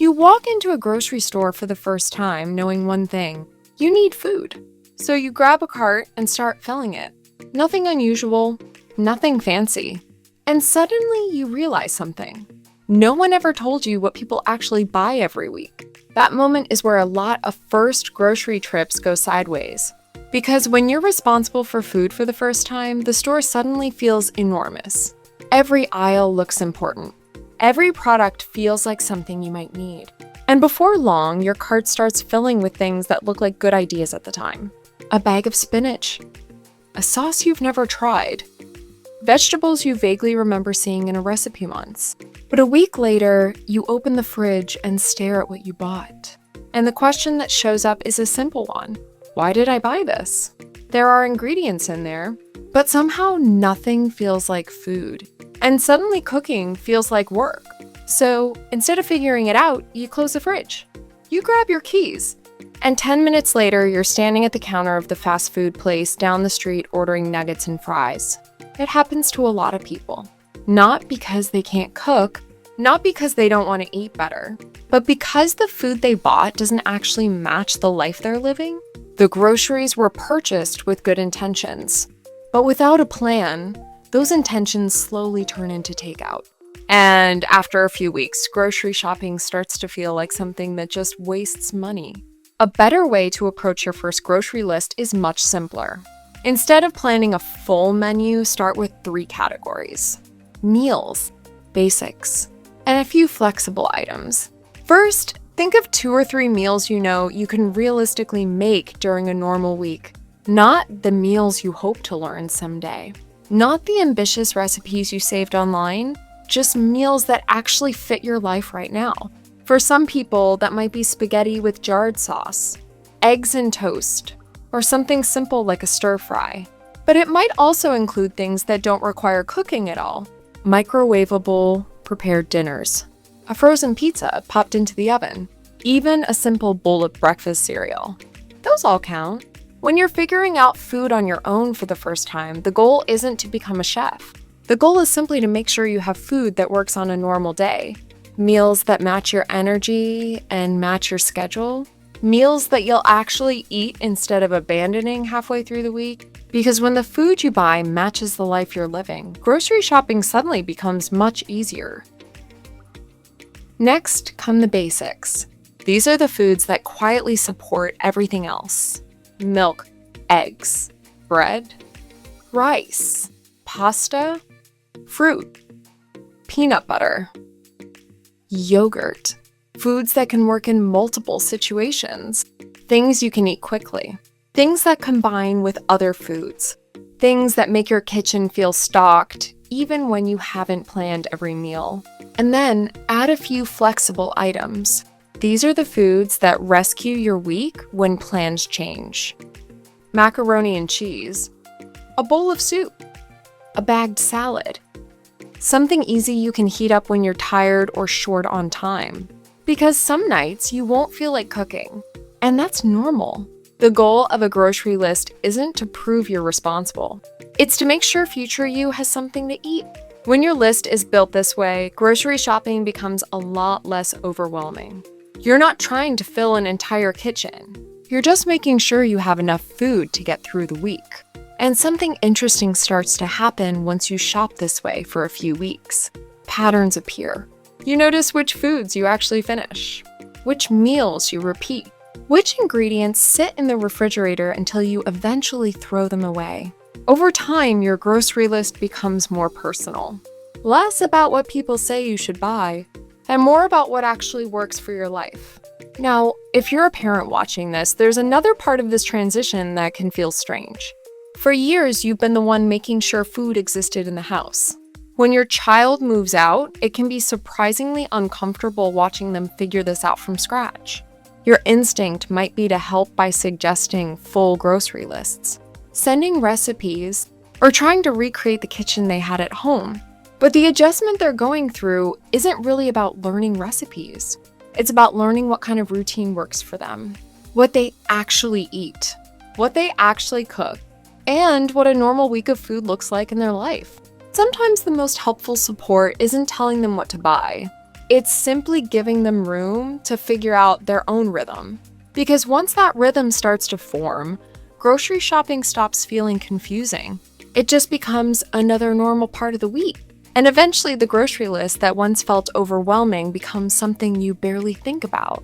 You walk into a grocery store for the first time knowing one thing: you need food. So you grab a cart and start filling it. Nothing unusual, nothing fancy. And suddenly you realize something. No one ever told you what people actually buy every week. That moment is where a lot of first grocery trips go sideways. Because when you're responsible for food for the first time, the store suddenly feels enormous. Every aisle looks important. Every product feels like something you might need. And before long, your cart starts filling with things that look like good ideas at the time. A bag of spinach, a sauce you've never tried, vegetables you vaguely remember seeing in a recipe once. But a week later, you open the fridge and stare at what you bought. And the question that shows up is a simple one. Why did I buy this? There are ingredients in there, but somehow nothing feels like food. And suddenly cooking feels like work. So instead of figuring it out, you close the fridge. You grab your keys. And 10 minutes later, you're standing at the counter of the fast food place down the street ordering nuggets and fries. It happens to a lot of people. Not because they can't cook, not because they don't want to eat better, but because the food they bought doesn't actually match the life they're living. The groceries were purchased with good intentions, but without a plan, those intentions slowly turn into takeout. And after a few weeks, grocery shopping starts to feel like something that just wastes money. A better way to approach your first grocery list is much simpler. Instead of planning a full menu, start with 3 categories: meals, basics, and a few flexible items. First, think of 2 or 3 meals you can realistically make during a normal week. Not the meals you hope to learn someday. Not the ambitious recipes you saved online, just meals that actually fit your life right now. For some people, that might be spaghetti with jarred sauce, eggs and toast, or something simple like a stir fry. But it might also include things that don't require cooking at all. Microwavable, prepared dinners, a frozen pizza popped into the oven, even a simple bowl of breakfast cereal. Those all count. When you're figuring out food on your own for the first time, the goal isn't to become a chef. The goal is simply to make sure you have food that works on a normal day. Meals that match your energy and match your schedule. Meals that you'll actually eat instead of abandoning halfway through the week. Because when the food you buy matches the life you're living, grocery shopping suddenly becomes much easier. Next come the basics. These are the foods that quietly support everything else. Milk, eggs, bread, rice, pasta, fruit, peanut butter, yogurt. Foods that can work in multiple situations. Things you can eat quickly. Things that combine with other foods. Things that make your kitchen feel stocked, even when you haven't planned every meal. And then add a few flexible items. These are the foods that rescue your week when plans change. Macaroni and cheese. A bowl of soup. A bagged salad. Something easy you can heat up when you're tired or short on time. Because some nights you won't feel like cooking, and that's normal. The goal of a grocery list isn't to prove you're responsible. It's to make sure future you has something to eat. When your list is built this way, grocery shopping becomes a lot less overwhelming. You're not trying to fill an entire kitchen. You're just making sure you have enough food to get through the week. And something interesting starts to happen once you shop this way for a few weeks. Patterns appear. You notice which foods you actually finish, which meals you repeat, which ingredients sit in the refrigerator until you eventually throw them away. Over time, your grocery list becomes more personal. Less about what people say you should buy, and more about what actually works for your life. Now, if you're a parent watching this, there's another part of this transition that can feel strange. For years, you've been the one making sure food existed in the house. When your child moves out, it can be surprisingly uncomfortable watching them figure this out from scratch. Your instinct might be to help by suggesting full grocery lists, sending recipes, or trying to recreate the kitchen they had at home. But the adjustment they're going through isn't really about learning recipes. It's about learning what kind of routine works for them, what they actually eat, what they actually cook, and what a normal week of food looks like in their life. Sometimes the most helpful support isn't telling them what to buy. It's simply giving them room to figure out their own rhythm. Because once that rhythm starts to form, grocery shopping stops feeling confusing. It just becomes another normal part of the week. And eventually, the grocery list that once felt overwhelming becomes something you barely think about.